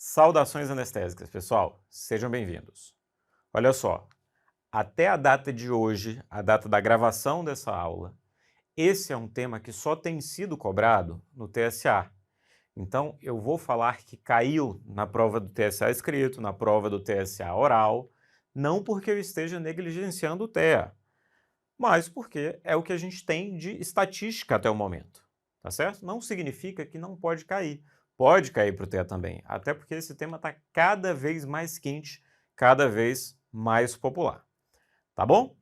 Saudações anestésicas, pessoal. Sejam bem-vindos. Olha só, até a data de hoje, a data da gravação dessa aula, esse é um tema que só tem sido cobrado no TSA. Então, eu vou falar que caiu na prova do TSA escrito, na prova do TSA oral, não porque eu esteja negligenciando o TEA, mas porque é o que a gente tem de estatística até o momento, tá certo? Não significa que não pode cair. Pode cair para o TEA também, até porque esse tema está cada vez mais quente, cada vez mais popular. Tá bom?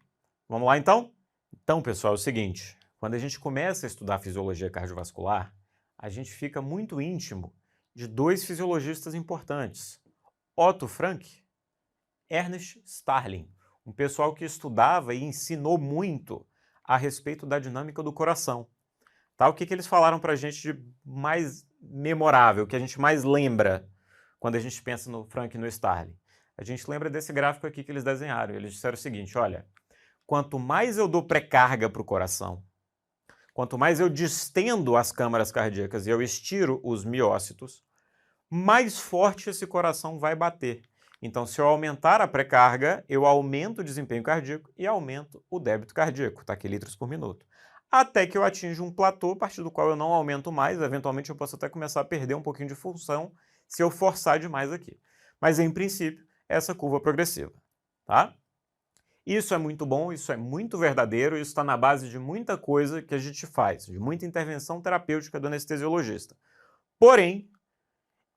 Vamos lá então? Então, pessoal, é o seguinte, quando a gente começa a estudar fisiologia cardiovascular, a gente fica muito íntimo de dois fisiologistas importantes, Otto Frank, Ernest Starling, um pessoal que estudava e ensinou muito a respeito da dinâmica do coração. Tá? O que eles falaram para a gente de mais memorável, que a gente mais lembra quando a gente pensa no Frank e no Starling? A gente lembra desse gráfico aqui que eles desenharam. Eles disseram o seguinte, olha, quanto mais eu dou pré-carga para o coração, quanto mais eu distendo as câmaras cardíacas e eu estiro os miócitos, mais forte esse coração vai bater. Então, se eu aumentar a pré-carga, eu aumento o desempenho cardíaco e aumento o débito cardíaco, taquilitros por minuto. Até que eu atinja um platô, a partir do qual eu não aumento mais, eventualmente eu posso até começar a perder um pouquinho de função se eu forçar demais aqui. Mas, em princípio, essa curva progressiva, tá? Isso é muito bom, isso é muito verdadeiro, isso está na base de muita coisa que a gente faz, de muita intervenção terapêutica do anestesiologista. Porém,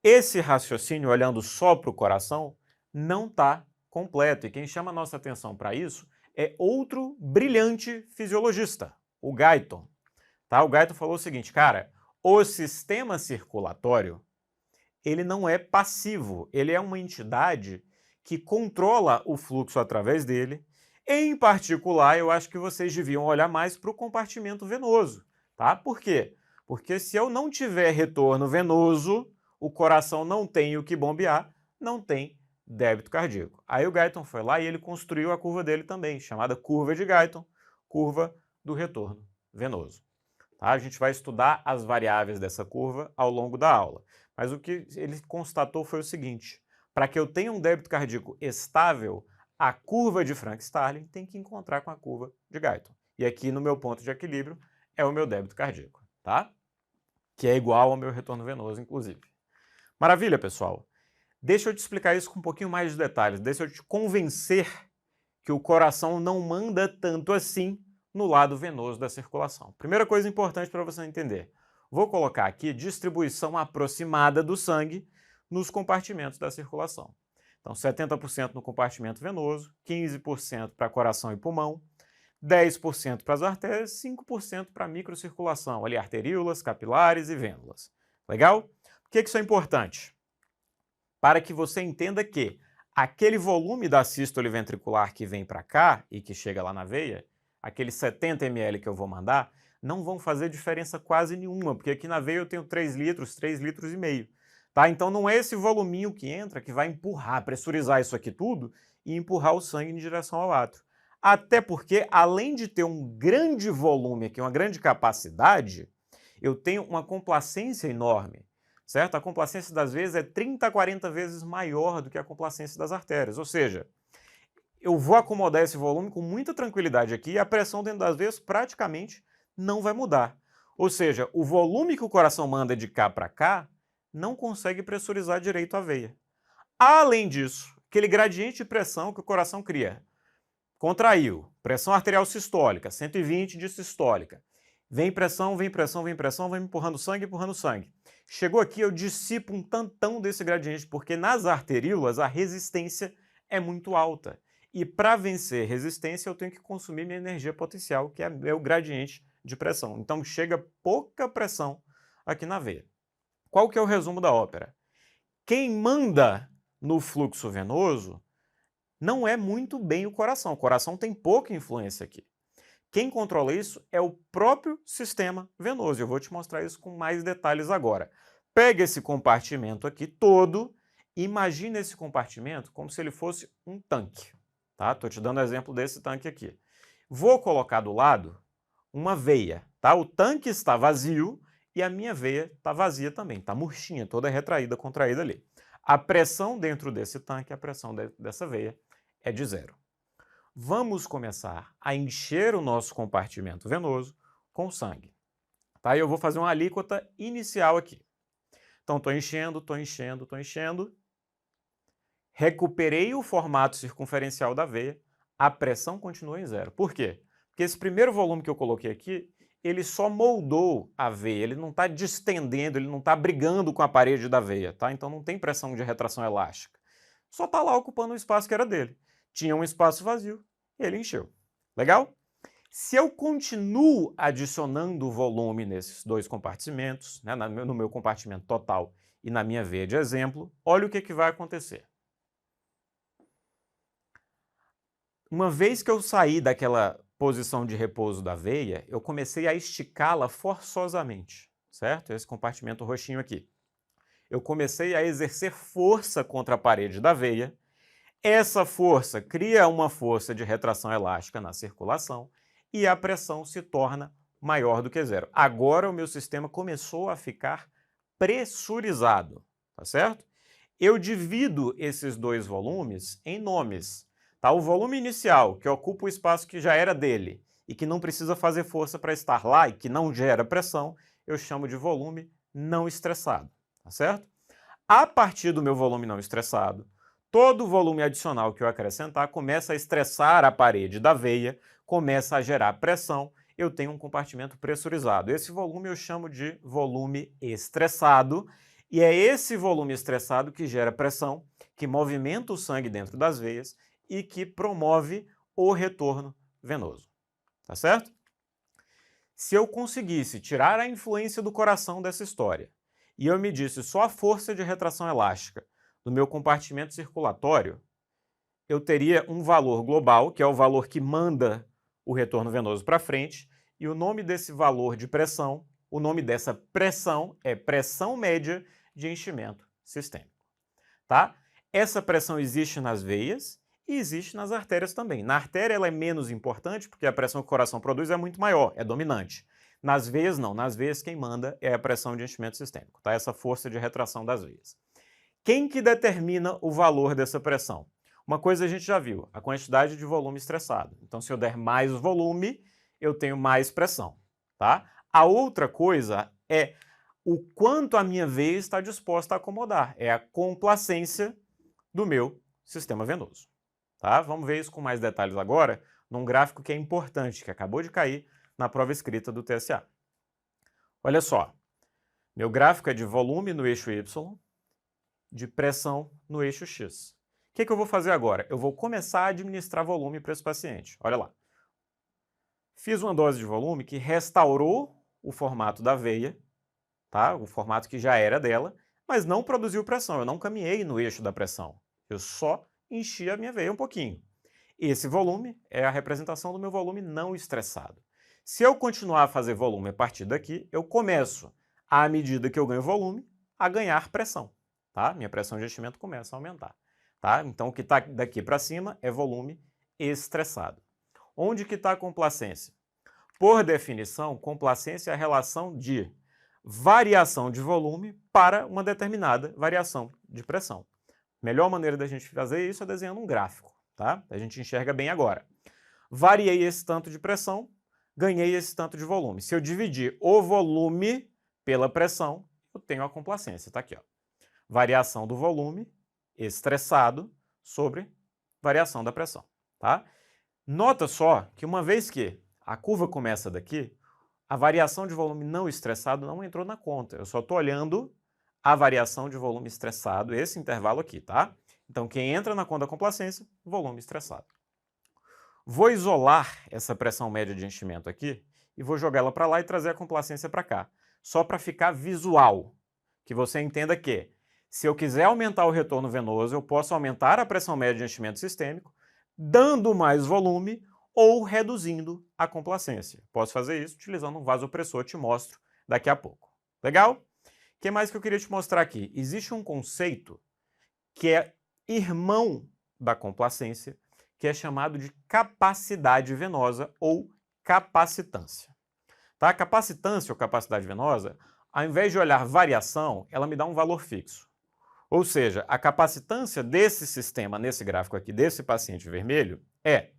esse raciocínio, olhando só para o coração, não está completo. E quem chama a nossa atenção para isso é outro brilhante fisiologista, o Guyton. Tá? O Guyton falou o seguinte, cara, o sistema circulatório, ele não é passivo, ele é uma entidade que controla o fluxo através dele. Em particular, eu acho que vocês deviam olhar mais para o compartimento venoso. Tá? Por quê? Porque se eu não tiver retorno venoso, o coração não tem o que bombear, não tem débito cardíaco. Aí o Guyton foi lá e ele construiu a curva dele também, chamada curva de Guyton, curva do retorno venoso. Tá? A gente vai estudar as variáveis dessa curva ao longo da aula. Mas o que ele constatou foi o seguinte, para que eu tenha um débito cardíaco estável, a curva de Frank-Starling tem que encontrar com a curva de Guyton. E aqui no meu ponto de equilíbrio é o meu débito cardíaco, tá? Que é igual ao meu retorno venoso, inclusive. Maravilha, pessoal? Deixa eu te explicar isso com um pouquinho mais de detalhes, deixa eu te convencer que o coração não manda tanto assim no lado venoso da circulação. Primeira coisa importante para você entender, vou colocar aqui distribuição aproximada do sangue nos compartimentos da circulação. Então, 70% no compartimento venoso, 15% para coração e pulmão, 10% para as artérias, 5% para a microcirculação, ali arteríolas, capilares e vênulas. Legal? Por que isso é importante? Para que você entenda que aquele volume da sístole ventricular que vem para cá e que chega lá na veia, aqueles 70 ml que eu vou mandar, não vão fazer diferença quase nenhuma, porque aqui na veia eu tenho 3 litros e meio. Tá? Então não é esse voluminho que entra que vai empurrar, pressurizar isso aqui tudo e empurrar o sangue em direção ao átrio. Até porque, além de ter um grande volume aqui, uma grande capacidade, eu tenho uma complacência enorme. Certo? A complacência das veias é 30 a 40 vezes maior do que a complacência das artérias, ou seja, eu vou acomodar esse volume com muita tranquilidade aqui e a pressão dentro das veias praticamente não vai mudar. Ou seja, o volume que o coração manda de cá para cá não consegue pressurizar direito a veia. Além disso, aquele gradiente de pressão que o coração cria, contraiu, pressão arterial sistólica, 120 de sistólica, vem pressão, vem pressão, vem pressão, vem empurrando sangue, empurrando sangue. Chegou aqui, eu dissipo um tantão desse gradiente, porque nas arteríolas a resistência é muito alta. E para vencer resistência, eu tenho que consumir minha energia potencial, que é o gradiente de pressão. Então chega pouca pressão aqui na veia. Qual que é o resumo da ópera? Quem manda no fluxo venoso não é muito bem o coração tem pouca influência aqui. Quem controla isso é o próprio sistema venoso. Eu vou te mostrar isso com mais detalhes agora. Pega esse compartimento aqui todo, imagina esse compartimento como se ele fosse um tanque. Tá? Estou te dando exemplo desse tanque aqui. Vou colocar do lado uma veia. Tá? O tanque está vazio e a minha veia está vazia também, está murchinha, toda retraída, contraída ali. A pressão dentro desse tanque, a pressão dessa veia, é de 0. Vamos começar a encher o nosso compartimento venoso com sangue. Tá? Eu vou fazer uma alíquota inicial aqui. Então, estou enchendo, estou enchendo, estou enchendo. Recuperei o formato circunferencial da veia, a pressão continua em 0. Por quê? Porque esse primeiro volume que eu coloquei aqui, ele só moldou a veia, ele não está distendendo, ele não está brigando com a parede da veia, tá? Então não tem pressão de retração elástica. Só está lá ocupando o espaço que era dele. Tinha um espaço vazio e ele encheu. Legal? Se eu continuo adicionando volume nesses dois compartimentos, né, no meu compartimento total e na minha veia de exemplo, olha o que vai acontecer. Uma vez que eu saí daquela posição de repouso da veia, eu comecei a esticá-la forçosamente, certo? Esse compartimento roxinho aqui. Eu comecei a exercer força contra a parede da veia. Essa força cria uma força de retração elástica na circulação e a pressão se torna maior do que 0. Agora o meu sistema começou a ficar pressurizado, tá certo? Eu divido esses dois volumes em nomes. Tá? O volume inicial, que ocupa o espaço que já era dele e que não precisa fazer força para estar lá e que não gera pressão, eu chamo de volume não estressado, tá certo? A partir do meu volume não estressado, todo o volume adicional que eu acrescentar começa a estressar a parede da veia, começa a gerar pressão, eu tenho um compartimento pressurizado. Esse volume eu chamo de volume estressado, e é esse volume estressado que gera pressão, que movimenta o sangue dentro das veias e que promove o retorno venoso. Tá certo? Se eu conseguisse tirar a influência do coração dessa história e eu medisse só a força de retração elástica do meu compartimento circulatório, eu teria um valor global, que é o valor que manda o retorno venoso para frente, e o nome desse valor de pressão, o nome dessa pressão é pressão média de enchimento sistêmico. Tá? Essa pressão existe nas veias e existe nas artérias também. Na artéria ela é menos importante porque a pressão que o coração produz é muito maior, é dominante. Nas veias não, nas veias quem manda é a pressão de enchimento sistêmico, tá? Essa força de retração das veias. Quem que determina o valor dessa pressão? Uma coisa a gente já viu, a quantidade de volume estressado. Então se eu der mais volume, eu tenho mais pressão, tá? A outra coisa é o quanto a minha veia está disposta a acomodar, é a complacência do meu sistema venoso. Tá? Vamos ver isso com mais detalhes agora, num gráfico que é importante, que acabou de cair na prova escrita do TSA. Olha só, meu gráfico é de volume no eixo Y, de pressão no eixo X. O que eu vou fazer agora? Eu vou começar a administrar volume para esse paciente. Olha lá. Fiz uma dose de volume que restaurou o formato da veia, tá? O formato que já era dela, mas não produziu pressão, eu não caminhei no eixo da pressão. Eu só enchi a minha veia um pouquinho. Esse volume é a representação do meu volume não estressado. Se eu continuar a fazer volume a partir daqui, eu começo, à medida que eu ganho volume, a ganhar pressão. Tá? Minha pressão de enchimento começa a aumentar. Tá? Então o que está daqui para cima é volume estressado. Onde que está a complacência? Por definição, complacência é a relação de variação de volume para uma determinada variação de pressão. Melhor maneira da gente fazer isso é desenhando um gráfico, tá? A gente enxerga bem agora. Variei esse tanto de pressão, ganhei esse tanto de volume. Se eu dividir o volume pela pressão, eu tenho a complacência, tá aqui, ó. Variação do volume estressado sobre variação da pressão, tá? Nota só que uma vez que a curva começa daqui, a variação de volume não estressado não entrou na conta. Eu só estou olhando a variação de volume estressado, esse intervalo aqui, tá? Então, quem entra na conta da complacência, volume estressado. Vou isolar essa pressão média de enchimento aqui e vou jogar ela para lá e trazer a complacência para cá, só para ficar visual, que você entenda que, se eu quiser aumentar o retorno venoso, eu posso aumentar a pressão média de enchimento sistêmico, dando mais volume ou reduzindo a complacência. Posso fazer isso utilizando um vasopressor, te mostro daqui a pouco. Legal? O que mais que eu queria te mostrar aqui? Existe um conceito que é irmão da complacência, que é chamado de capacidade venosa ou capacitância. Tá? Capacitância ou capacidade venosa, ao invés de olhar variação, ela me dá um valor fixo. Ou seja, a capacitância desse sistema, nesse gráfico aqui, desse paciente vermelho, é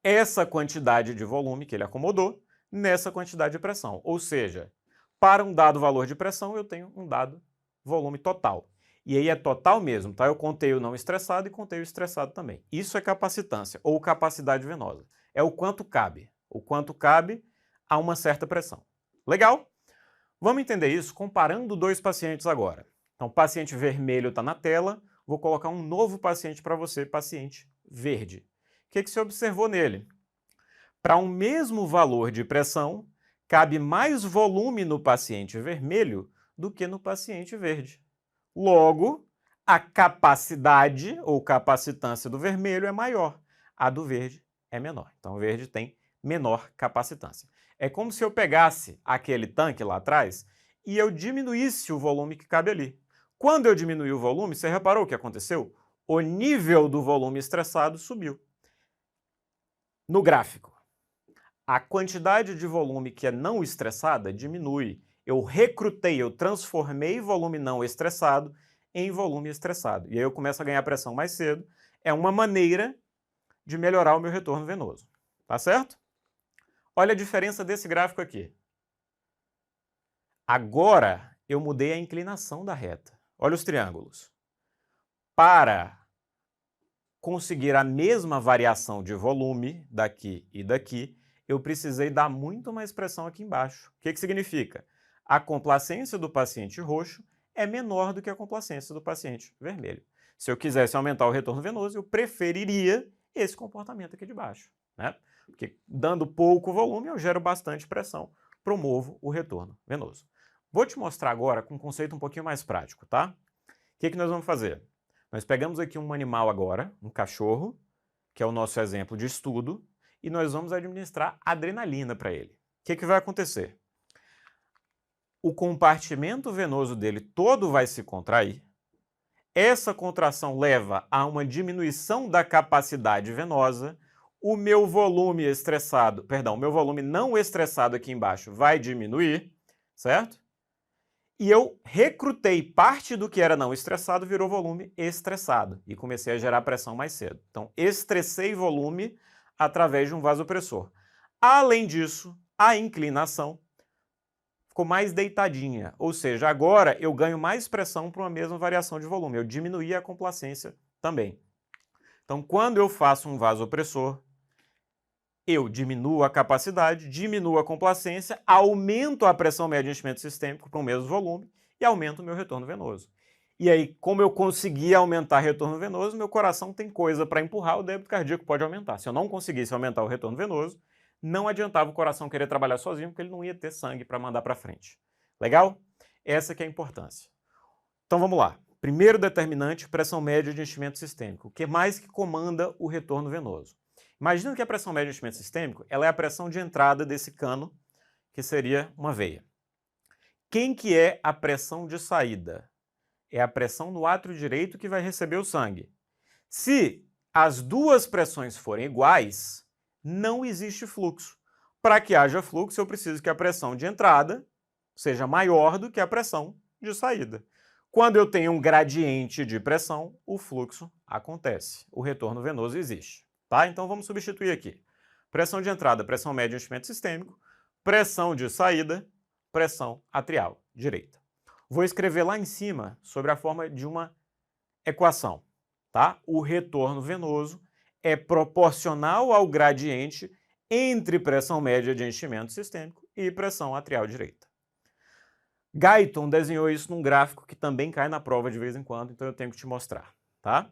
essa quantidade de volume que ele acomodou nessa quantidade de pressão. Ou seja, para um dado valor de pressão, eu tenho um dado volume total. E aí é total mesmo, tá? Eu contei o não estressado e contei o estressado também. Isso é capacitância, ou capacidade venosa. É o quanto cabe. O quanto cabe a uma certa pressão. Legal? Vamos entender isso comparando dois pacientes agora. Então, o paciente vermelho está na tela, vou colocar um novo paciente para você, paciente verde. O que você observou nele? Para um mesmo valor de pressão, cabe mais volume no paciente vermelho do que no paciente verde. Logo, a capacidade ou capacitância do vermelho é maior, a do verde é menor. Então, o verde tem menor capacitância. É como se eu pegasse aquele tanque lá atrás e eu diminuísse o volume que cabe ali. Quando eu diminui o volume, você reparou o que aconteceu? O nível do volume estressado subiu. No gráfico, a quantidade de volume que é não estressada diminui. Eu recrutei, eu transformei volume não estressado em volume estressado. E aí eu começo a ganhar pressão mais cedo. É uma maneira de melhorar o meu retorno venoso. Tá certo? Olha a diferença desse gráfico aqui. Agora eu mudei a inclinação da reta. Olha os triângulos. Para conseguir a mesma variação de volume daqui e daqui, eu precisei dar muito mais pressão aqui embaixo. O que significa? A complacência do paciente roxo é menor do que a complacência do paciente vermelho. Se eu quisesse aumentar o retorno venoso, eu preferiria esse comportamento aqui de baixo, né? Porque dando pouco volume, eu gero bastante pressão, promovo o retorno venoso. Vou te mostrar agora com um conceito um pouquinho mais prático, tá? O que nós vamos fazer? Nós pegamos aqui um animal agora, um cachorro, que é o nosso exemplo de estudo, e nós vamos administrar adrenalina para ele. O que vai acontecer? O compartimento venoso dele todo vai se contrair. Essa contração leva a uma diminuição da capacidade venosa. O meu volume estressado, perdão, o meu volume não estressado aqui embaixo vai diminuir, certo? E eu recrutei parte do que era não estressado, virou volume estressado e comecei a gerar pressão mais cedo. Então, estressei volume através de um vasopressor. Além disso, a inclinação ficou mais deitadinha, ou seja, agora eu ganho mais pressão para uma mesma variação de volume, eu diminuí a complacência também. Então, quando eu faço um vasopressor, eu diminuo a capacidade, diminuo a complacência, aumento a pressão média de enchimento sistêmico para o mesmo volume e aumento o meu retorno venoso. E aí, como eu consegui aumentar o retorno venoso, meu coração tem coisa para empurrar, o débito cardíaco pode aumentar. Se eu não conseguisse aumentar o retorno venoso, não adiantava o coração querer trabalhar sozinho, porque ele não ia ter sangue para mandar para frente. Legal? Essa que é a importância. Então vamos lá. Primeiro determinante, pressão média de enchimento sistêmico. O que mais que comanda o retorno venoso? Imagina que a pressão média de enchimento sistêmico ela é a pressão de entrada desse cano, que seria uma veia. Quem que é a pressão de saída? É a pressão no átrio direito que vai receber o sangue. Se as duas pressões forem iguais, não existe fluxo. Para que haja fluxo, eu preciso que a pressão de entrada seja maior do que a pressão de saída. Quando eu tenho um gradiente de pressão, o fluxo acontece. O retorno venoso existe. Tá? Então vamos substituir aqui. Pressão de entrada, pressão média de enchimento sistêmico. Pressão de saída, pressão atrial direita. Vou escrever lá em cima sobre a forma de uma equação. Tá? O retorno venoso é proporcional ao gradiente entre pressão média de enchimento sistêmico e pressão atrial direita. Guyton desenhou isso num gráfico que também cai na prova de vez em quando, então eu tenho que te mostrar. Tá?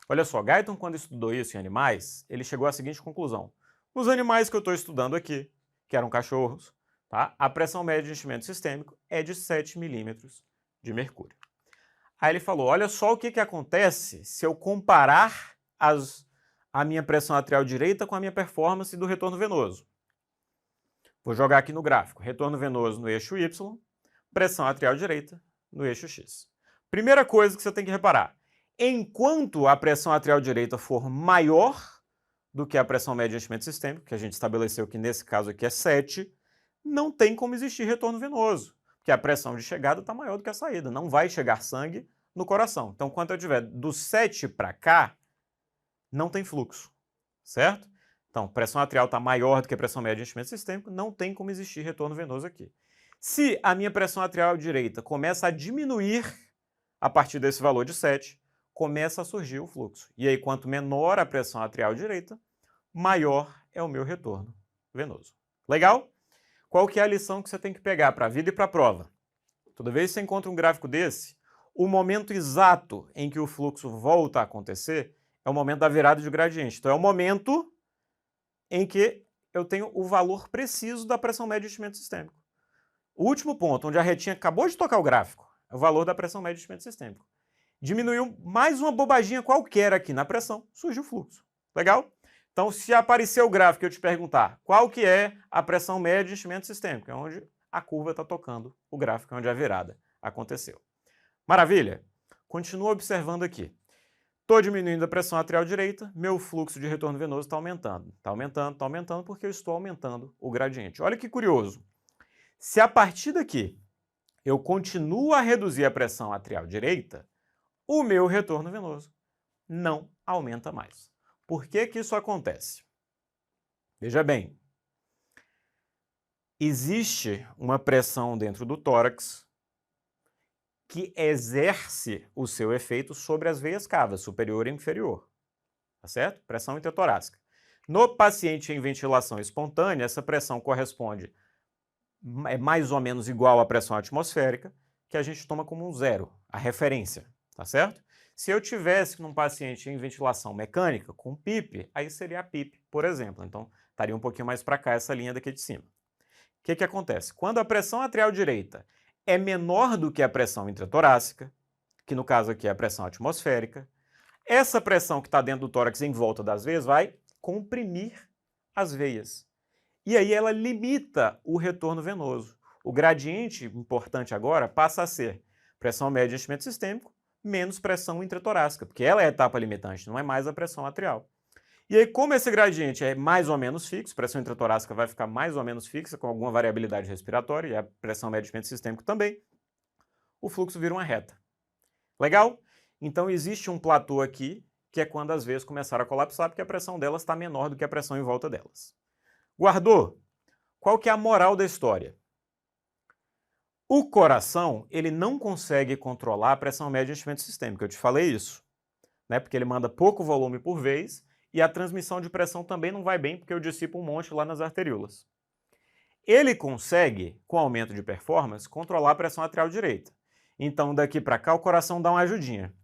Olha só, Guyton, quando estudou isso em animais, ele chegou à seguinte conclusão. Nos animais que eu estou estudando aqui, que eram cachorros, tá? A pressão média de enchimento sistêmico é de 7 milímetros de mercúrio. Aí ele falou, olha só o que acontece se eu comparar a minha pressão atrial direita com a minha performance do retorno venoso. Vou jogar aqui no gráfico, retorno venoso no eixo Y, pressão atrial direita no eixo X. Primeira coisa que você tem que reparar, enquanto a pressão atrial direita for maior do que a pressão média de enchimento sistêmico, que a gente estabeleceu que nesse caso aqui é 7, não tem como existir retorno venoso. que a pressão de chegada está maior do que a saída. Não vai chegar sangue no coração. Então, quando eu tiver do 7 para cá, não tem fluxo, certo? Então, pressão arterial está maior do que a pressão média de enchimento sistêmico, não tem como existir retorno venoso aqui. Se a minha pressão arterial direita começa a diminuir a partir desse valor de 7, começa a surgir o fluxo. E aí, quanto menor a pressão arterial direita, maior é o meu retorno venoso. Legal? Qual que é a lição que você tem que pegar para a vida e para a prova? Toda vez que você encontra um gráfico desse, o momento exato em que o fluxo volta a acontecer é o momento da virada de gradiente. Então, é o momento em que eu tenho o valor preciso da pressão média de enchimento sistêmico. O último ponto, onde a retinha acabou de tocar o gráfico, é o valor da pressão média de enchimento sistêmico. Diminuiu mais uma bobaginha qualquer aqui na pressão, surgiu o fluxo. Legal? Então, se aparecer o gráfico e eu te perguntar qual que é a pressão média de enchimento sistêmico, é onde a curva está tocando o gráfico, é onde a virada aconteceu. Maravilha? Continua observando aqui. Estou diminuindo a pressão arterial direita, meu fluxo de retorno venoso está aumentando. Está aumentando porque eu estou aumentando o gradiente. Olha que curioso. Se a partir daqui eu continuo a reduzir a pressão arterial direita, o meu retorno venoso não aumenta mais. Por que que isso acontece? Veja bem, existe uma pressão dentro do tórax que exerce o seu efeito sobre as veias cavas, superior e inferior, tá certo? Pressão intratorácica. No paciente em ventilação espontânea, essa pressão corresponde, é mais ou menos igual à pressão atmosférica, que a gente toma como um zero, a referência, tá certo? Se eu tivesse num paciente em ventilação mecânica, com PIP, aí seria a PIP, por exemplo. Então, estaria um pouquinho mais para cá essa linha daqui de cima. O que que acontece? Quando a pressão arterial direita é menor do que a pressão intratorácica, que no caso aqui é a pressão atmosférica, essa pressão que está dentro do tórax em volta das veias vai comprimir as veias. E aí ela limita o retorno venoso. O gradiente importante agora passa a ser pressão média de enchimento sistêmico menos pressão intratorácica, porque ela é a etapa limitante, não é mais a pressão arterial. E aí, como esse gradiente é mais ou menos fixo, pressão intratorácica vai ficar mais ou menos fixa, com alguma variabilidade respiratória, e a pressão média de enchimento sistêmico também, o fluxo vira uma reta. Legal? Então, existe um platô aqui, que é quando as veias começaram a colapsar, porque a pressão delas está menor do que a pressão em volta delas. Guardou? Qual que é a moral da história? O coração, ele não consegue controlar a pressão média de enchimento sistêmico, eu te falei isso, né? Porque ele manda pouco volume por vez, e a transmissão de pressão também não vai bem, porque eu dissipo um monte lá nas arteríolas. Ele consegue, com aumento de performance, controlar a pressão arterial direita. Então, daqui para cá, o coração dá uma ajudinha.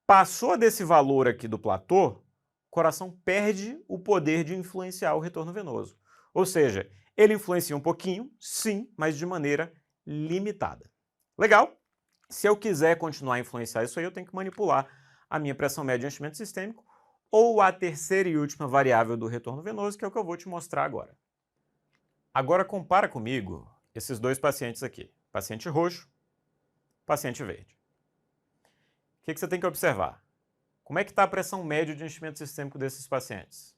Passou desse valor aqui do platô, o coração perde o poder de influenciar o retorno venoso. Ou seja, ele influencia um pouquinho, sim, mas de maneira limitada. Legal? Se eu quiser continuar a influenciar isso aí, eu tenho que manipular a minha pressão média de enchimento sistêmico ou a terceira e última variável do retorno venoso, que é o que eu vou te mostrar agora. Agora compara comigo esses dois pacientes aqui, paciente roxo, paciente verde. O que você tem que observar? Como é que está a pressão média de enchimento sistêmico desses pacientes?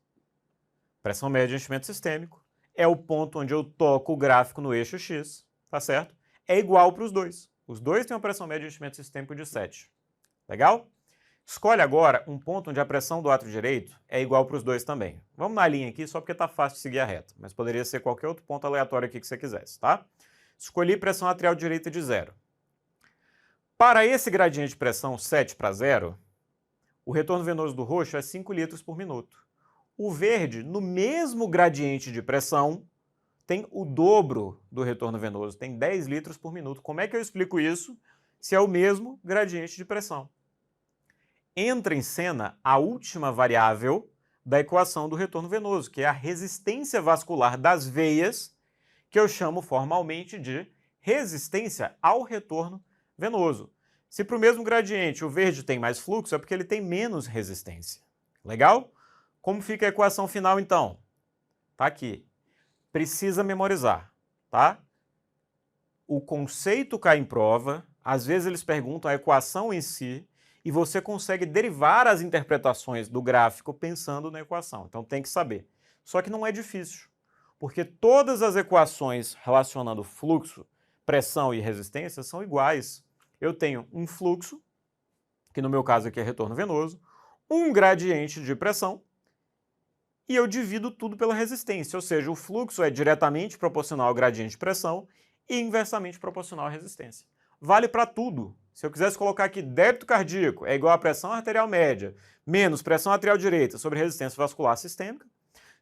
Pressão média de enchimento sistêmico é o ponto onde eu toco o gráfico no eixo X, tá certo? É igual para os dois. Os dois têm uma pressão média de enchimento sistêmico de 7. Legal? Escolhe agora um ponto onde a pressão do átrio direito é igual para os dois também. Vamos na linha aqui só porque está fácil de seguir a reta, mas poderia ser qualquer outro ponto aleatório aqui que você quisesse, tá? Escolhi pressão arterial direita de 0. Para esse gradiente de pressão 7 para 0, o retorno venoso do roxo é 5 litros por minuto. O verde, no mesmo gradiente de pressão, tem o dobro do retorno venoso, tem 10 litros por minuto. Como é que eu explico isso se é o mesmo gradiente de pressão? Entra em cena a última variável da equação do retorno venoso, que é a resistência vascular das veias, que eu chamo formalmente de resistência ao retorno venoso. Se para o mesmo gradiente o verde tem mais fluxo, é porque ele tem menos resistência. Legal? Como fica a equação final, então? Tá aqui. Precisa memorizar, tá? O conceito cai em prova, às vezes eles perguntam a equação em si, e você consegue derivar as interpretações do gráfico pensando na equação. Então tem que saber. Só que não é difícil, porque todas as equações relacionando fluxo pressão e resistência são iguais. Eu tenho um fluxo, que no meu caso aqui é retorno venoso, um gradiente de pressão, e eu divido tudo pela resistência, ou seja, o fluxo é diretamente proporcional ao gradiente de pressão e inversamente proporcional à resistência. Vale para tudo. Se eu quisesse colocar aqui débito cardíaco é igual a pressão arterial média menos pressão arterial direita sobre resistência vascular sistêmica,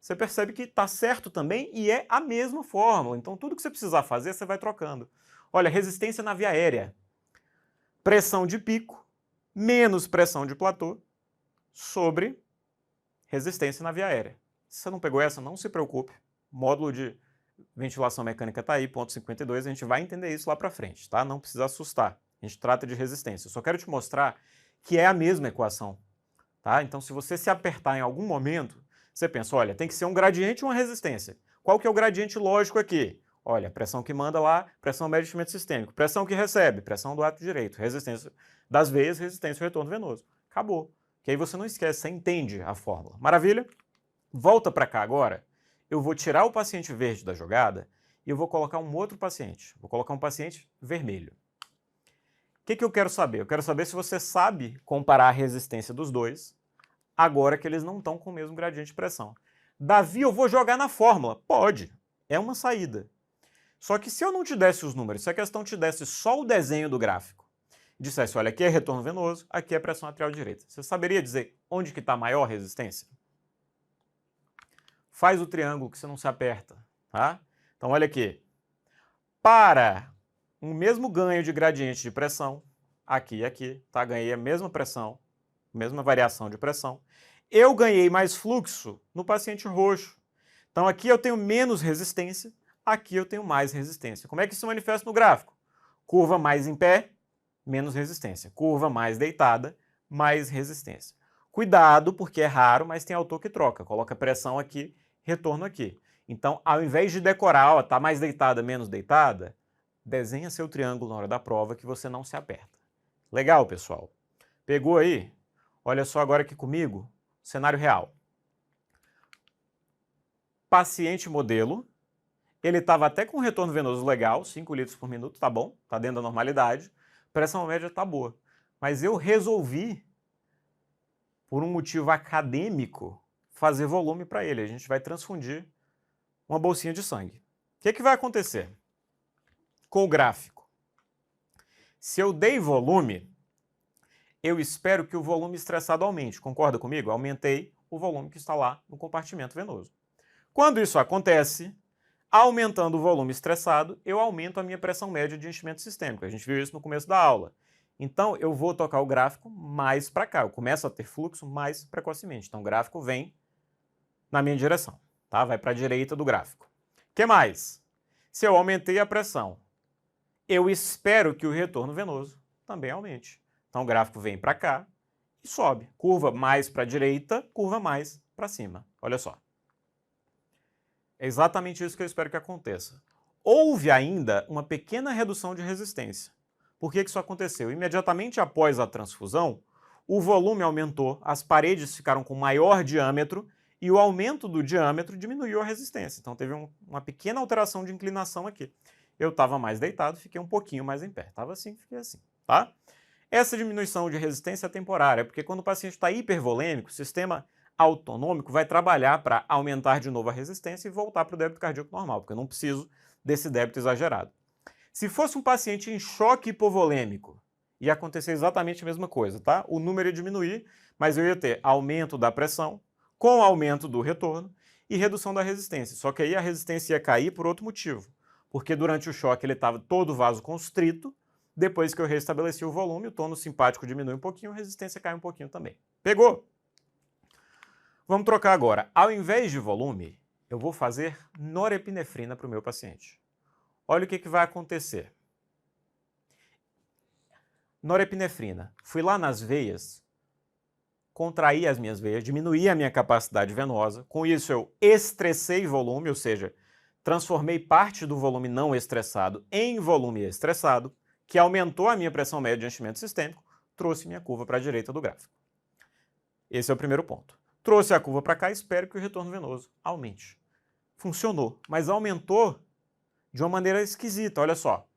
você percebe que está certo também e é a mesma fórmula. Então, tudo que você precisar fazer, você vai trocando. Olha, resistência na via aérea. Pressão de pico menos pressão de platô sobre resistência na via aérea. Se você não pegou essa, não se preocupe. Módulo de ventilação mecânica está aí, ponto 52, a gente vai entender isso lá para frente, tá? Não precisa assustar. A gente trata de resistência. Eu só quero te mostrar que é a mesma equação, tá? Então, se você se apertar em algum momento, você pensa, olha, tem que ser um gradiente e uma resistência. Qual que é o gradiente lógico aqui? Olha, pressão que manda lá, pressão média de enchimento sistêmico. Pressão que recebe, pressão do ato direito. Resistência das veias, resistência ao retorno venoso. Acabou. Que aí você não esquece, você entende a fórmula. Maravilha? Volta para cá agora. Eu vou tirar o paciente verde da jogada e eu vou colocar um outro paciente. Vou colocar um paciente vermelho. O que eu quero saber? Eu quero saber se você sabe comparar a resistência dos dois, agora que eles não estão com o mesmo gradiente de pressão. Davi, eu vou jogar na fórmula. Pode. É uma saída. Só que se eu não te desse os números, se a questão te desse só o desenho do gráfico, e dissesse, olha, aqui é retorno venoso, aqui é pressão arterial direita, você saberia dizer onde que está a maior resistência? Faz o triângulo que você não se aperta, tá? Então, olha aqui. Para um mesmo ganho de gradiente de pressão, aqui e aqui, tá? Ganhei a mesma pressão, mesma variação de pressão. Eu ganhei mais fluxo no paciente roxo. Então, aqui eu tenho menos resistência, aqui eu tenho mais resistência. Como é que isso se manifesta no gráfico? Curva mais em pé, menos resistência. Curva mais deitada, mais resistência. Cuidado, porque é raro, mas tem autor que troca. Coloca pressão aqui, retorno aqui. Então, ao invés de decorar, ó, tá mais deitada, menos deitada, desenha seu triângulo na hora da prova que você não se aperta. Legal, pessoal? Pegou aí? Olha só agora aqui comigo, cenário real. Paciente modelo, ele estava até com retorno venoso legal, 5 litros por minuto, tá bom, tá dentro da normalidade, pressão média tá boa. Mas eu resolvi, por um motivo acadêmico, fazer volume para ele. A gente vai transfundir uma bolsinha de sangue. O que vai acontecer com o gráfico? Se eu dei volume, eu espero que o volume estressado aumente. Concorda comigo? Aumentei o volume que está lá no compartimento venoso. Quando isso acontece, aumentando o volume estressado, eu aumento a minha pressão média de enchimento sistêmico. A gente viu isso no começo da aula. Então, eu vou tocar o gráfico mais para cá. Eu começo a ter fluxo mais precocemente. Então, o gráfico vem na minha direção, tá? Vai para a direita do gráfico. O que mais? Se eu aumentei a pressão, eu espero que o retorno venoso também aumente. Então, o gráfico vem para cá e sobe. Curva mais para a direita, curva mais para cima. Olha só. É exatamente isso que eu espero que aconteça. Houve ainda uma pequena redução de resistência. Por que isso aconteceu? Imediatamente após a transfusão, o volume aumentou, as paredes ficaram com maior diâmetro e o aumento do diâmetro diminuiu a resistência. Então teve uma pequena alteração de inclinação aqui. Eu estava mais deitado, fiquei um pouquinho mais em pé. Estava assim, fiquei assim, tá? Essa diminuição de resistência é temporária, porque quando o paciente está hipervolêmico, o sistema autonômico vai trabalhar para aumentar de novo a resistência e voltar para o débito cardíaco normal, porque eu não preciso desse débito exagerado. Se fosse um paciente em choque hipovolêmico, ia acontecer exatamente a mesma coisa, tá? O número ia diminuir, mas eu ia ter aumento da pressão, com aumento do retorno e redução da resistência. Só que aí a resistência ia cair por outro motivo, porque durante o choque ele estava todo vasoconstrito, depois que eu restabeleci o volume, o tônus simpático diminui um pouquinho, a resistência cai um pouquinho também. Pegou? Vamos trocar agora. Ao invés de volume, eu vou fazer norepinefrina para o meu paciente. Olha o que vai acontecer. Norepinefrina. Fui lá nas veias, contraí as minhas veias, diminuí a minha capacidade venosa. Com isso, eu estressei volume, ou seja, transformei parte do volume não estressado em volume estressado, que aumentou a minha pressão média de enchimento sistêmico, trouxe minha curva para a direita do gráfico. Esse é o primeiro ponto. Trouxe a curva para cá, espero que o retorno venoso aumente. Funcionou, mas aumentou de uma maneira esquisita, olha só.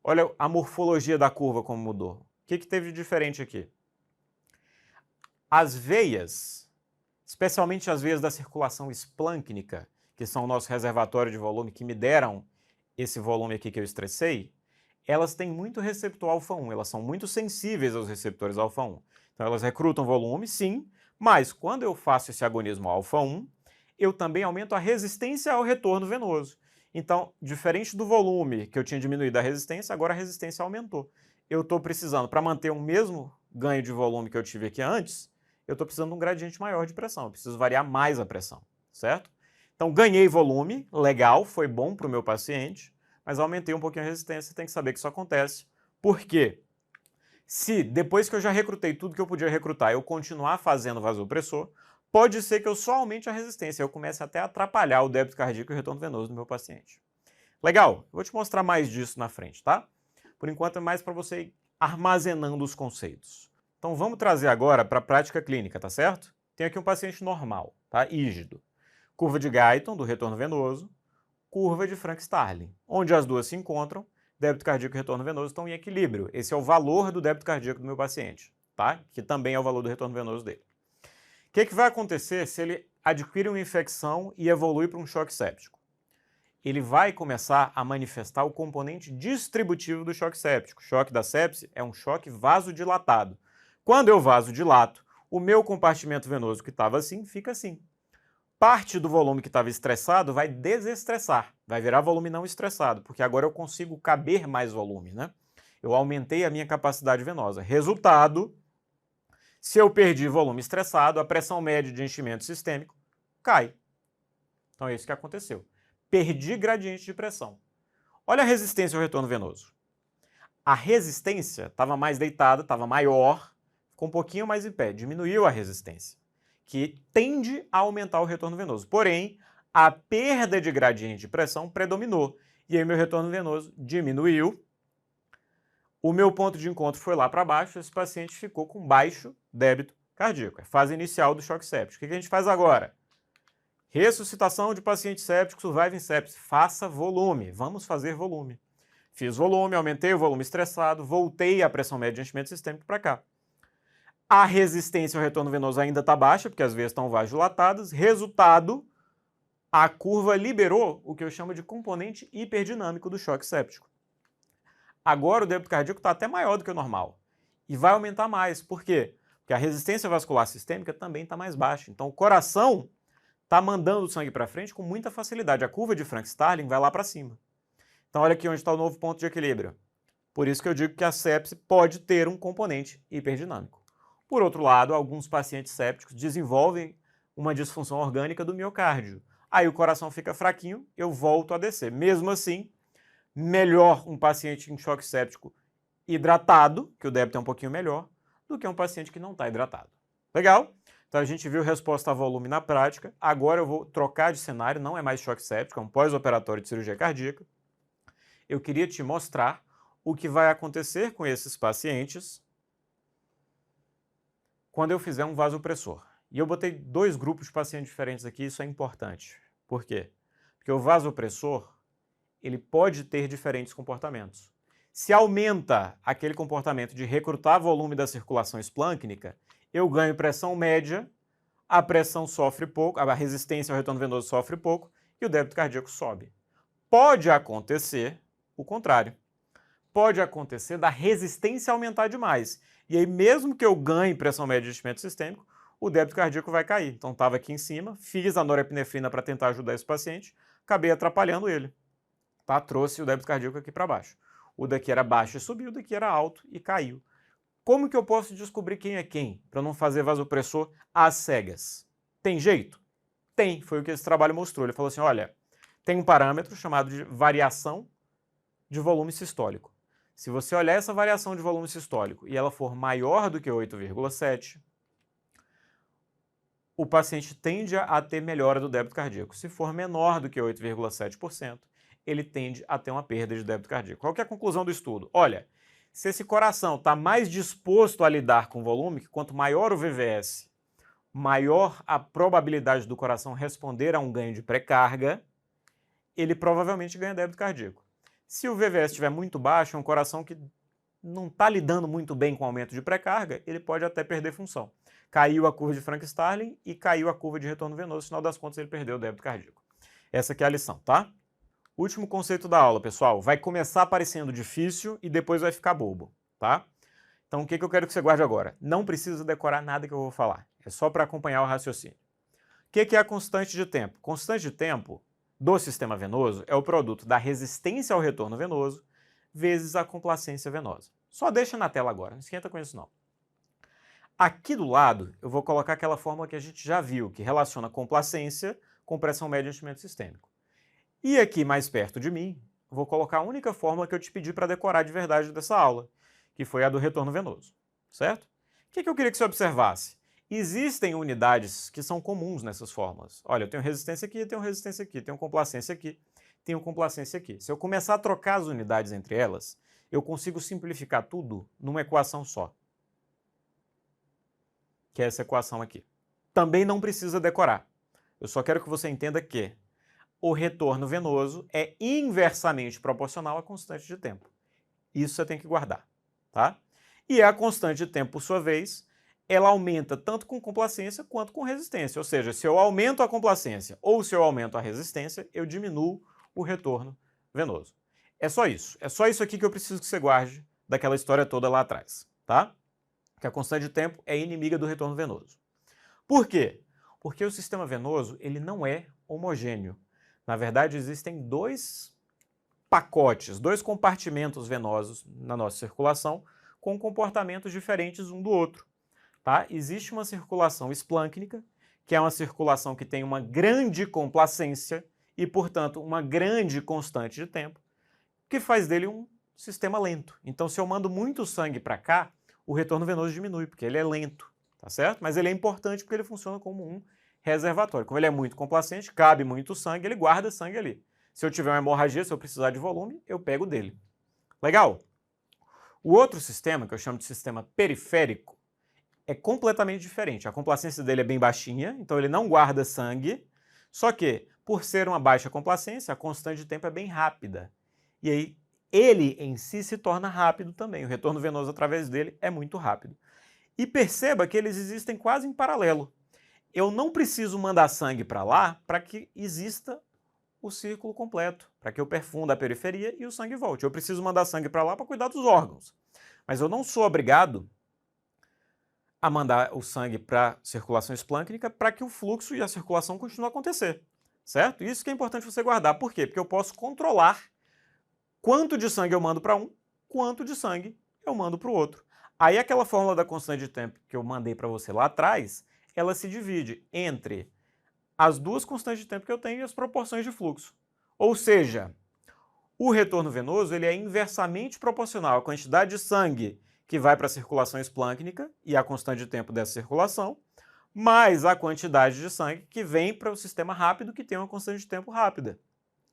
Olha a morfologia da curva como mudou. O que teve de diferente aqui? As veias, especialmente as veias da circulação esplâncnica, que são o nosso reservatório de volume, que me deram esse volume aqui que eu estressei, elas têm muito receptor alfa-1, elas são muito sensíveis aos receptores alfa-1. Então elas recrutam volume, sim, mas quando eu faço esse agonismo alfa-1, eu também aumento a resistência ao retorno venoso. Então, diferente do volume que eu tinha diminuído a resistência, agora a resistência aumentou. Eu estou precisando, para manter o mesmo ganho de volume que eu tive aqui antes, eu estou precisando de um gradiente maior de pressão, eu preciso variar mais a pressão, certo? Então ganhei volume, legal, foi bom para o meu paciente, mas aumentei um pouquinho a resistência, tem que saber que isso acontece. Por quê? Se depois que eu já recrutei tudo que eu podia recrutar, eu continuar fazendo vasopressor, pode ser que eu só aumente a resistência, eu comece até a atrapalhar o débito cardíaco e o retorno venoso do meu paciente. Legal, eu vou te mostrar mais disso na frente, tá? Por enquanto é mais para você ir armazenando os conceitos. Então vamos trazer agora para a prática clínica, tá certo? Tem aqui um paciente normal, tá? Ígido. Curva de Guyton, do retorno venoso, curva de Frank-Starling. Onde as duas se encontram, débito cardíaco e retorno venoso estão em equilíbrio. Esse é o valor do débito cardíaco do meu paciente, tá? Que também é o valor do retorno venoso dele. O que vai acontecer se ele adquire uma infecção e evolui para um choque séptico? Ele vai começar a manifestar o componente distributivo do choque séptico. O choque da sepse é um choque vasodilatado. Quando eu vasodilato, o meu compartimento venoso que estava assim, fica assim. Parte do volume que estava estressado vai desestressar, vai virar volume não estressado, porque agora eu consigo caber mais volume, né? Eu aumentei a minha capacidade venosa. Resultado, se eu perdi volume estressado, a pressão média de enchimento sistêmico cai. Então é isso que aconteceu. Perdi gradiente de pressão. Olha a resistência ao retorno venoso. A resistência estava mais deitada, estava maior, ficou um pouquinho mais em pé, diminuiu a resistência, que tende a aumentar o retorno venoso. Porém, a perda de gradiente de pressão predominou. E aí meu retorno venoso diminuiu. O meu ponto de encontro foi lá para baixo, esse paciente ficou com baixo débito cardíaco. É a fase inicial do choque séptico. O que a gente faz agora? Ressuscitação de paciente séptico, survival em sepse. Faça volume. Vamos fazer volume. Fiz volume, aumentei o volume estressado, voltei a pressão média de enchimento sistêmico para cá. A resistência ao retorno venoso ainda está baixa, porque as veias estão vasodilatadas. Resultado, a curva liberou o que eu chamo de componente hiperdinâmico do choque séptico. Agora o débito cardíaco está até maior do que o normal. E vai aumentar mais. Por quê? Porque a resistência vascular sistêmica também está mais baixa. Então o coração está mandando o sangue para frente com muita facilidade. A curva de Frank-Starling vai lá para cima. Então olha aqui onde está o novo ponto de equilíbrio. Por isso que eu digo que a sepse pode ter um componente hiperdinâmico. Por outro lado, alguns pacientes sépticos desenvolvem uma disfunção orgânica do miocárdio. Aí o coração fica fraquinho, eu volto a descer. Mesmo assim, melhor um paciente em choque séptico hidratado, que o débito é um pouquinho melhor, do que um paciente que não está hidratado. Legal? Então a gente viu resposta a volume na prática. Agora eu vou trocar de cenário, não é mais choque séptico, é um pós-operatório de cirurgia cardíaca. Eu queria te mostrar o que vai acontecer com esses pacientes quando eu fizer um vasopressor. E eu botei dois grupos de pacientes diferentes aqui, isso é importante. Por quê? Porque o vasopressor, ele pode ter diferentes comportamentos. Se aumenta aquele comportamento de recrutar volume da circulação esplâncnica, eu ganho pressão média, a pressão sofre pouco, a resistência ao retorno venoso sofre pouco e o débito cardíaco sobe. Pode acontecer o contrário. Pode acontecer da resistência aumentar demais. E aí, mesmo que eu ganhe pressão média de enchimento sistêmico, o débito cardíaco vai cair. Então, estava aqui em cima, fiz a norepinefrina para tentar ajudar esse paciente, acabei atrapalhando ele. Tá? Trouxe o débito cardíaco aqui para baixo. O daqui era baixo e subiu, o daqui era alto e caiu. Como que eu posso descobrir quem é quem, para não fazer vasopressor às cegas? Tem jeito? Tem, foi o que esse trabalho mostrou. Ele falou assim, olha, tem um parâmetro chamado de variação de volume sistólico. Se você olhar essa variação de volume sistólico e ela for maior do que 8,7, o paciente tende a ter melhora do débito cardíaco. Se for menor do que 8,7%, ele tende a ter uma perda de débito cardíaco. Qual que é a conclusão do estudo? Olha, se esse coração está mais disposto a lidar com volume, que quanto maior o VVS, maior a probabilidade do coração responder a um ganho de pré-carga, ele provavelmente ganha débito cardíaco. Se o VVS estiver muito baixo, é um coração que não está lidando muito bem com o aumento de pré-carga, ele pode até perder função. Caiu a curva de Frank-Starling e caiu a curva de retorno venoso, no final das contas ele perdeu o débito cardíaco. Essa aqui é a lição, tá? Último conceito da aula, pessoal. Vai começar parecendo difícil e depois vai ficar bobo, tá? Então o que eu quero que você guarde agora? Não precisa decorar nada que eu vou falar, é só para acompanhar o raciocínio. O que é a constante de tempo? Constante de tempo do sistema venoso é o produto da resistência ao retorno venoso vezes a complacência venosa. Só deixa na tela agora, não esquenta com isso não. Aqui do lado eu vou colocar aquela fórmula que a gente já viu, que relaciona complacência com pressão média de enchimento sistêmico. E aqui mais perto de mim, eu vou colocar a única fórmula que eu te pedi para decorar de verdade dessa aula, que foi a do retorno venoso, certo? O que eu queria que você observasse? Existem unidades que são comuns nessas fórmulas. Olha, eu tenho resistência aqui, tenho resistência aqui, tenho complacência aqui, tenho complacência aqui. Se eu começar a trocar as unidades entre elas, eu consigo simplificar tudo numa equação só, que é essa equação aqui. Também não precisa decorar. Eu só quero que você entenda que o retorno venoso é inversamente proporcional à constante de tempo. Isso você tem que guardar, tá? E a constante de tempo, por sua vez, ela aumenta tanto com complacência quanto com resistência. Ou seja, se eu aumento a complacência ou se eu aumento a resistência, eu diminuo o retorno venoso. É só isso. É só isso aqui que eu preciso que você guarde daquela história toda lá atrás, tá? Que a constante de tempo é inimiga do retorno venoso. Por quê? Porque o sistema venoso ele não é homogêneo. Na verdade, existem dois pacotes, dois compartimentos venosos na nossa circulação com comportamentos diferentes um do outro. Tá? Existe uma circulação esplâncnica, que é uma circulação que tem uma grande complacência e, portanto, uma grande constante de tempo, que faz dele um sistema lento. Então, se eu mando muito sangue para cá, o retorno venoso diminui, porque ele é lento, tá certo? Mas ele é importante porque ele funciona como um reservatório. Como ele é muito complacente, cabe muito sangue, ele guarda sangue ali. Se eu tiver uma hemorragia, se eu precisar de volume, eu pego dele. Legal? O outro sistema, que eu chamo de sistema periférico, é completamente diferente. A complacência dele é bem baixinha, então ele não guarda sangue, só que, por ser uma baixa complacência, a constante de tempo é bem rápida. E aí, ele em si se torna rápido também. O retorno venoso através dele é muito rápido. E perceba que eles existem quase em paralelo. Eu não preciso mandar sangue para lá para que exista o círculo completo, para que eu perfunda a periferia e o sangue volte. Eu preciso mandar sangue para lá para cuidar dos órgãos. Mas eu não sou obrigado a mandar o sangue para a circulação esplâncnica para que o fluxo e a circulação continuem a acontecer, certo? Isso que é importante você guardar. Por quê? Porque eu posso controlar quanto de sangue eu mando para um, quanto de sangue eu mando para o outro. Aí aquela fórmula da constante de tempo que eu mandei para você lá atrás, ela se divide entre as duas constantes de tempo que eu tenho e as proporções de fluxo. Ou seja, o retorno venoso ele é inversamente proporcional à quantidade de sangue que vai para a circulação esplâncnica e a constante de tempo dessa circulação, mais a quantidade de sangue que vem para o sistema rápido que tem uma constante de tempo rápida.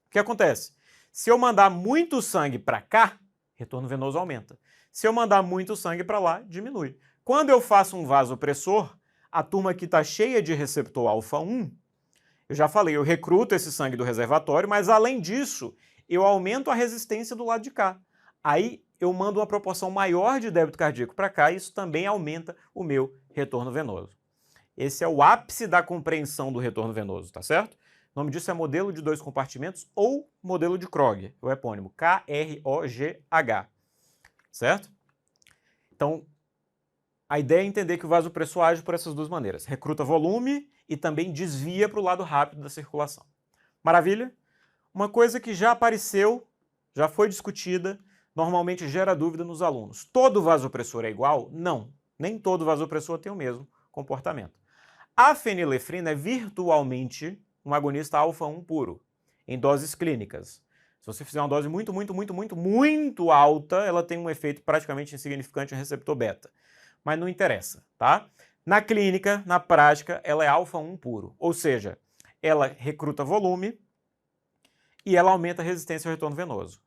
O que acontece? Se eu mandar muito sangue para cá, retorno venoso aumenta. Se eu mandar muito sangue para lá, diminui. Quando eu faço um vasopressor, a turma aqui está cheia de receptor alfa 1, eu já falei, eu recruto esse sangue do reservatório, mas além disso, eu aumento a resistência do lado de cá. Aí eu mando uma proporção maior de débito cardíaco para cá e isso também aumenta o meu retorno venoso. Esse é o ápice da compreensão do retorno venoso, tá certo? O nome disso é modelo de dois compartimentos ou modelo de Krog, o epônimo, K-R-O-G-H, certo? Então, a ideia é entender que o vasopressor age por essas duas maneiras, recruta volume e também desvia para o lado rápido da circulação. Maravilha? Uma coisa que já apareceu, já foi discutida, normalmente gera dúvida nos alunos. Todo vasopressor é igual? Não, nem todo vasopressor tem o mesmo comportamento. A fenilefrina é virtualmente um agonista alfa-1 puro, em doses clínicas. Se você fizer uma dose muito alta, ela tem um efeito praticamente insignificante no receptor beta. Mas não interessa, tá? Na clínica, na prática, ela é alfa-1 puro, ou seja, ela recruta volume e ela aumenta a resistência ao retorno venoso.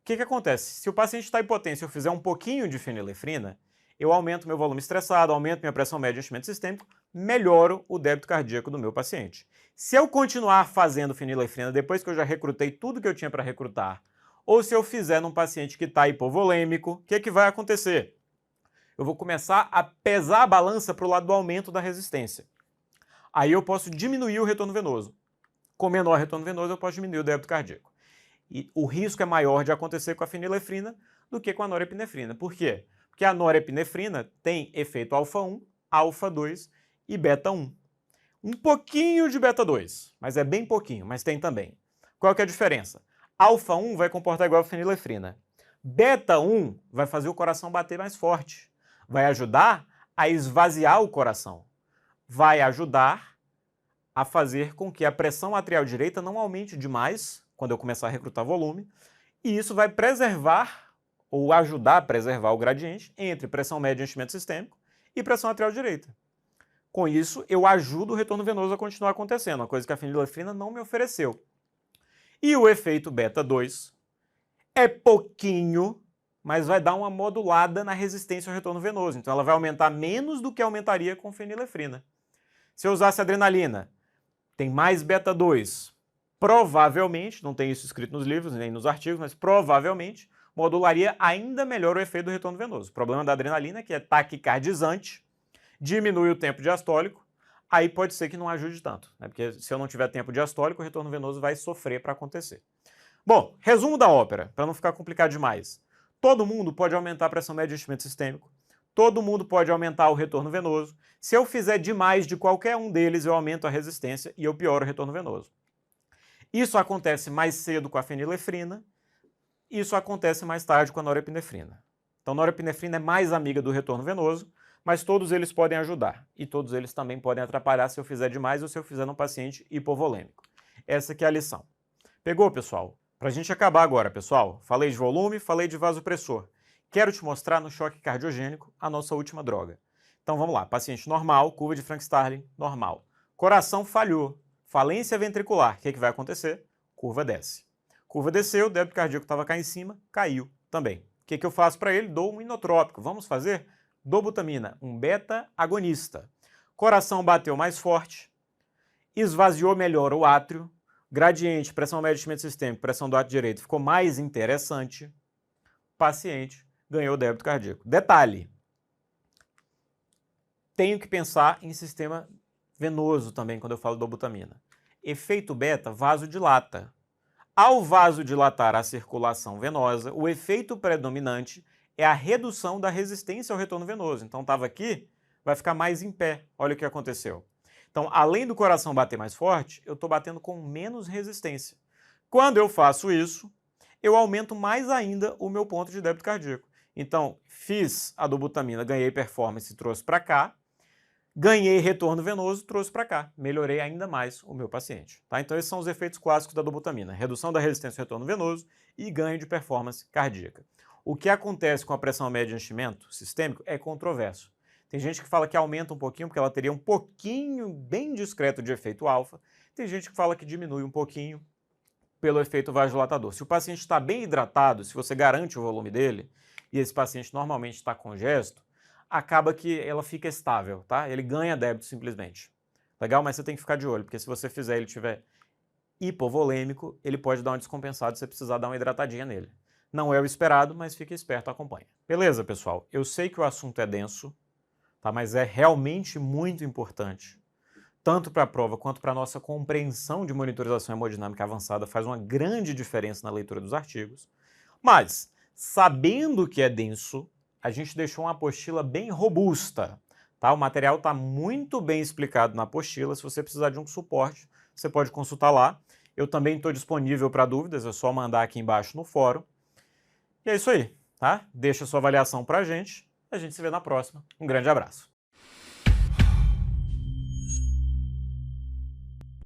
O que acontece? Se o paciente está hipotêncio e eu fizer um pouquinho de fenilefrina, eu aumento meu volume estressado, aumento minha pressão média de enchimento sistêmico, melhoro o débito cardíaco do meu paciente. Se eu continuar fazendo fenilefrina depois que eu já recrutei tudo que eu tinha para recrutar, ou se eu fizer num paciente que está hipovolêmico, o que vai acontecer? Eu vou começar a pesar a balança para o lado do aumento da resistência. Aí eu posso diminuir o retorno venoso. Com menor retorno venoso, eu posso diminuir o débito cardíaco. E o risco é maior de acontecer com a fenilefrina do que com a norepinefrina. Por quê? Porque a norepinefrina tem efeito alfa-1, alfa-2 e beta-1. Um pouquinho de beta-2, mas é bem pouquinho, mas tem também. Qual que é a diferença? Alfa-1 vai comportar igual a fenilefrina. Beta-1 vai fazer o coração bater mais forte. Vai ajudar a esvaziar o coração. Vai ajudar a fazer com que a pressão arterial direita não aumente demais quando eu começar a recrutar volume, e isso vai preservar ou ajudar a preservar o gradiente entre pressão média de enchimento sistêmico e pressão arterial direita. Com isso, eu ajudo o retorno venoso a continuar acontecendo, uma coisa que a fenilefrina não me ofereceu. E o efeito beta-2 é pouquinho, mas vai dar uma modulada na resistência ao retorno venoso. Então ela vai aumentar menos do que aumentaria com fenilefrina. Se eu usasse adrenalina, tem mais beta-2, provavelmente, não tem isso escrito nos livros nem nos artigos, mas provavelmente modularia ainda melhor o efeito do retorno venoso. O problema da adrenalina é que é taquicardizante, diminui o tempo diastólico, aí pode ser que não ajude tanto, né? Porque se eu não tiver tempo diastólico, o retorno venoso vai sofrer para acontecer. Bom, resumo da ópera, para não ficar complicado demais. Todo mundo pode aumentar a pressão média de enchimento sistêmico, todo mundo pode aumentar o retorno venoso. Se eu fizer demais de qualquer um deles, eu aumento a resistência e eu pioro o retorno venoso. Isso acontece mais cedo com a fenilefrina, isso acontece mais tarde com a norepinefrina. Então, a norepinefrina é mais amiga do retorno venoso, mas todos eles podem ajudar. E todos eles também podem atrapalhar se eu fizer demais ou se eu fizer num paciente hipovolêmico. Essa que é a lição. Pegou, pessoal? Para a gente acabar agora, pessoal, falei de volume, falei de vasopressor. Quero te mostrar no choque cardiogênico a nossa última droga. Então vamos lá, paciente normal, curva de Frank-Starling, normal. Coração falhou, falência ventricular, o que vai acontecer? Curva desce. Curva desceu, o débito cardíaco estava cá em cima, caiu também. O que eu faço para ele? Dou um inotrópico. Vamos fazer? Dobutamina, um beta-agonista. Coração bateu mais forte, esvaziou melhor o átrio, gradiente, pressão média de enchimento sistêmico, pressão do átrio direito ficou mais interessante, paciente ganhou débito cardíaco. Detalhe, tenho que pensar em sistema venoso também quando eu falo dobutamina. Efeito beta vasodilata. Ao vasodilatar a circulação venosa, o efeito predominante é a redução da resistência ao retorno venoso. Então estava aqui, vai ficar mais em pé. Olha o que aconteceu. Então, além do coração bater mais forte, eu estou batendo com menos resistência. Quando eu faço isso, eu aumento mais ainda o meu ponto de débito cardíaco. Então, fiz a dobutamina, ganhei performance e trouxe para cá, ganhei retorno venoso, trouxe para cá. Melhorei ainda mais o meu paciente. Tá? Então, esses são os efeitos clássicos da dobutamina. Redução da resistência ao retorno venoso e ganho de performance cardíaca. O que acontece com a pressão média de enchimento sistêmico é controverso. Tem gente que fala que aumenta um pouquinho, porque ela teria um pouquinho bem discreto de efeito alfa. Tem gente que fala que diminui um pouquinho pelo efeito vasodilatador. Se o paciente está bem hidratado, se você garante o volume dele, e esse paciente normalmente está congesto, acaba que ela fica estável, tá? Ele ganha débito simplesmente. Legal? Mas você tem que ficar de olho, porque se você fizer ele tiver hipovolêmico, ele pode dar uma descompensada se você precisar dar uma hidratadinha nele. Não é o esperado, mas fique esperto, acompanha. Beleza, pessoal? Eu sei que o assunto é denso, tá? Mas é realmente muito importante. Tanto para a prova quanto para a nossa compreensão de monitorização hemodinâmica avançada faz uma grande diferença na leitura dos artigos. Mas, sabendo que é denso, a gente deixou uma apostila bem robusta. Tá? O material está muito bem explicado na apostila. Se você precisar de um suporte, você pode consultar lá. Eu também estou disponível para dúvidas, é só mandar aqui embaixo no fórum. E é isso aí, tá? Deixa sua avaliação para a gente se vê na próxima. Um grande abraço.